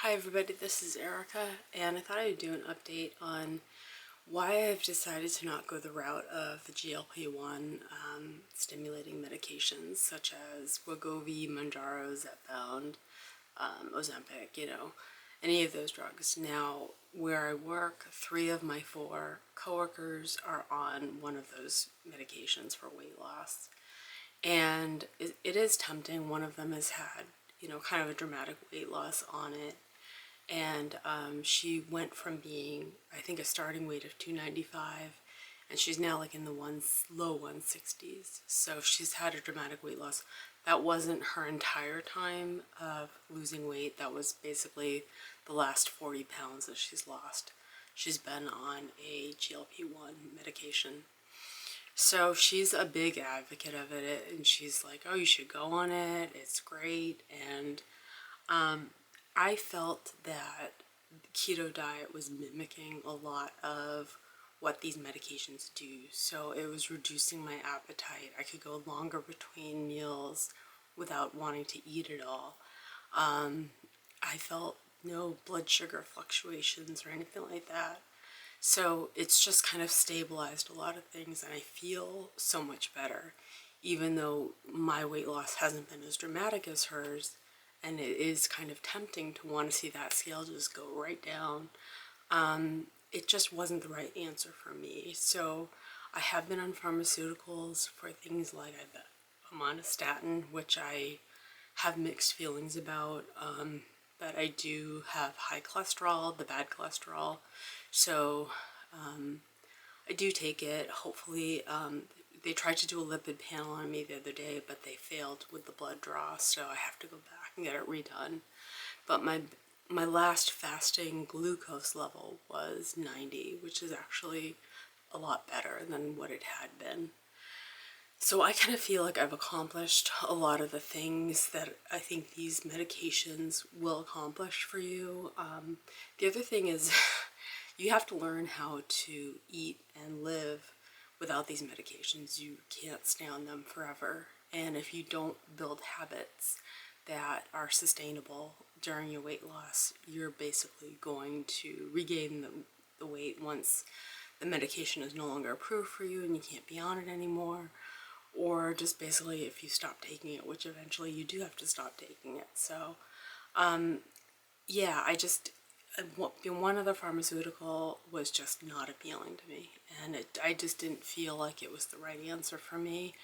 Hi everybody, this is Erica, and I thought I'd do an update on why I've decided to not go the route of the GLP-1 stimulating medications such as Wegovy, Mounjaro, Zepbound, Ozempic, any of those drugs. Now, where I work, 3 of my 4 coworkers are on one of those medications for weight loss. And it is tempting. One of them has had, kind of a dramatic weight loss on it. And she went from being, I think, a starting weight of 295, and she's now like in the low 160s. So she's had a dramatic weight loss. That wasn't her entire time of losing weight. That was basically the last 40 pounds that she's lost. She's been on a GLP-1 medication. So she's a big advocate of it, and she's like, oh, you should go on it. It's great. And I felt that the keto diet was mimicking a lot of what these medications do. So it was reducing my appetite. I could go longer between meals without wanting to eat at all. I felt no blood sugar fluctuations or anything like that. So it's just kind of stabilized a lot of things, and I feel so much better, even though my weight loss hasn't been as dramatic as hers. And it is kind of tempting to want to see that scale just go right down. It just wasn't the right answer for me. So I have been on pharmaceuticals for things like I'm on a statin, which I have mixed feelings about. But I do have high cholesterol, the bad cholesterol. So I do take it. Hopefully, they tried to do a lipid panel on me the other day, but they failed with the blood draw, so I have to go back and get it redone. But my last fasting glucose level was 90, which is actually a lot better than what it had been. So I kind of feel like I've accomplished a lot of the things that I think these medications will accomplish for you. The other thing is you have to learn how to eat and live without these medications. You can't stay on them forever. And if you don't build habits that are sustainable during your weight loss, you're basically going to regain the weight once the medication is no longer approved for you and you can't be on it anymore. Or just basically if you stop taking it, which eventually you do have to stop taking it. So, yeah, one other pharmaceutical was just not appealing to me, and I just didn't feel like it was the right answer for me.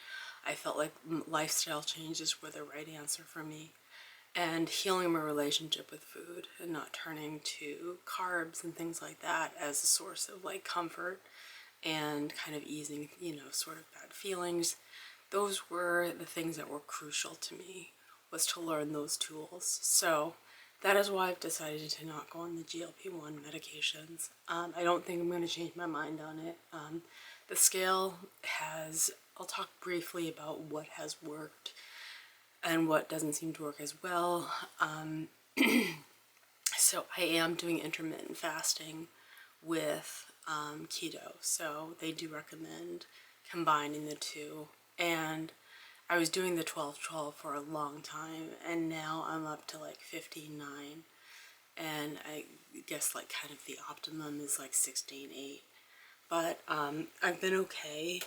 I felt like lifestyle changes were the right answer for me, and healing my relationship with food and not turning to carbs and things like that as a source of like comfort and kind of easing, sort of bad feelings. Those were the things that were crucial to me, was to learn those tools. So that is why I've decided to not go on the GLP-1 medications. I don't think I'm going to change my mind on it. The scale I'll talk briefly about what has worked and what doesn't seem to work as well. So I am doing intermittent fasting with keto. So they do recommend combining the two. And I was doing the 12-12 for a long time, and now I'm up to like 15-9, and I guess like kind of the optimum is like 16-8. But I've been okay.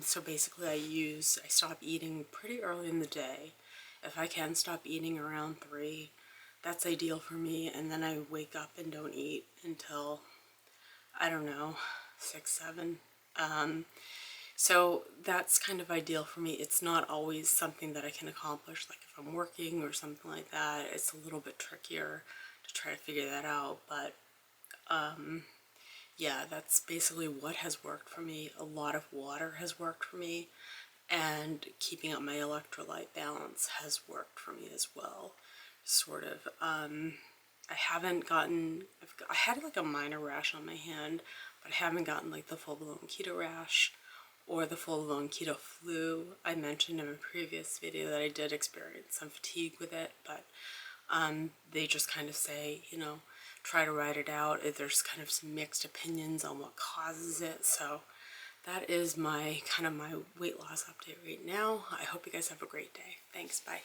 So basically I stop eating pretty early in the day. If I can stop eating around 3, that's ideal for me, and then I wake up and don't eat until, I don't know, 6, 7. So that's kind of ideal for me. It's not always something that I can accomplish, like if I'm working or something like that. It's a little bit trickier to try to figure that out, but yeah, that's basically what has worked for me. A lot of water has worked for me, and keeping up my electrolyte balance has worked for me as well. Sort of. I had like a minor rash on my hand, but I haven't gotten like the full-blown keto rash or the full-blown keto flu. I mentioned in a previous video that I did experience some fatigue with it, but they just kind of say, try to ride it out. There's kind of some mixed opinions on what causes it. So that is my weight loss update right now. I hope you guys have a great day. Thanks, bye.